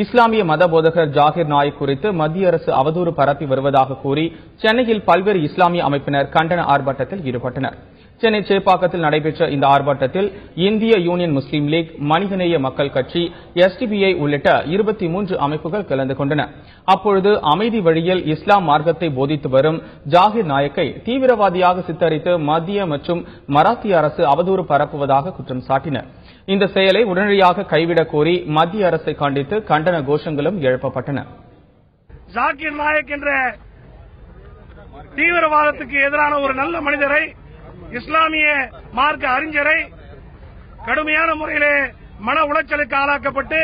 இஸ்லாமிய மத போதகர் ஜாகிர் நாயக் குறித்து மத்திய அரசு அவதூறு பரப்பி வருவதாக கூறி சென்னையில் பல்வேறு இஸ்லாமிய அமைப்பினர் கண்டன ஆர்ப்பாட்டத்தில் ஈடுபட்டனர். சென்னை சேப்பாக்கத்தில் நடைபெற்ற இந்த ஆர்ப்பாட்டத்தில் இந்திய யூனியன் முஸ்லீம் லீக், மனிதநேய மக்கள் கட்சி, SDPI உள்ளிட்ட 23 அமைப்புகள் கலந்து கொண்டன. அப்பொழுது அமைதி வழியில் இஸ்லாம் மார்க்கத்தை போதித்து வரும் ஜாகிர் நாயக்கை தீவிரவாதியாக சித்தரித்து மத்திய மற்றும் மராத்திய அரசு அவதூறு பரப்புவதாக குற்றம் சாட்டினர். இந்த செயலை உடனடியாக கைவிடக் கோரி மத்திய அரசை கண்டித்து கண்டன கோஷங்களும் எழுப்பப்பட்டன. ஜாகிர் நாயக் என்ற தீவிரவாதத்துக்கு எதிரான ஒரு நல்ல மனிதரை, இஸ்லாமிய மார்க்க அறிஞரை கடுமையான முறையிலே மன உளைச்சலுக்கு ஆளாக்கப்பட்டு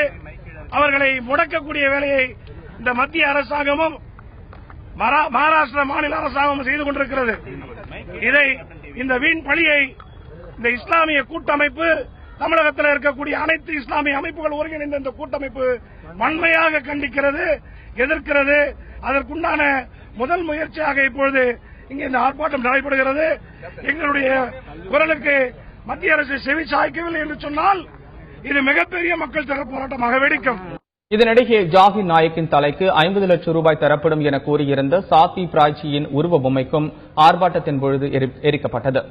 அவர்களை முடக்கக்கூடிய வேலையை இந்த மத்திய அரசாங்கமும் மகாராஷ்டிரா மாநில அரசாங்கமும் செய்து கொண்டிருக்கிறது. இந்த வீண் பழியை இந்த இஸ்லாமிய கூட்டமைப்பு, தமிழகத்தில் இருக்கக்கூடிய அனைத்து இஸ்லாமிய அமைப்புகள் ஒருங்கிணைந்த இந்த கூட்டமைப்பு வன்மையாக கண்டிக்கிறது, எதிர்க்கிறது. அதற்குண்டான முதல் முயற்சியாக இப்பொழுது இங்கே இந்த ஆர்ப்பாட்டம் நடைபெறுகிறது. எங்களுடைய குரலுக்கு மத்திய அரசு செவி சாய்க்கவில்லை என்று சொன்னால் இது மிகப்பெரிய மக்கள் திரள் போராட்டமாக வெடிக்கும். இதனிடையே ஜாகிர் நாயக்கின் தலைக்கு 50 லட்சம் ரூபாய் தரப்படும் என கூறியிருந்த சாத்வி பிராச்சியின் உருவ பொம்மைக்கும் ஆர்ப்பாட்டத்தின் பொழுது எரிக்கப்பட்டது.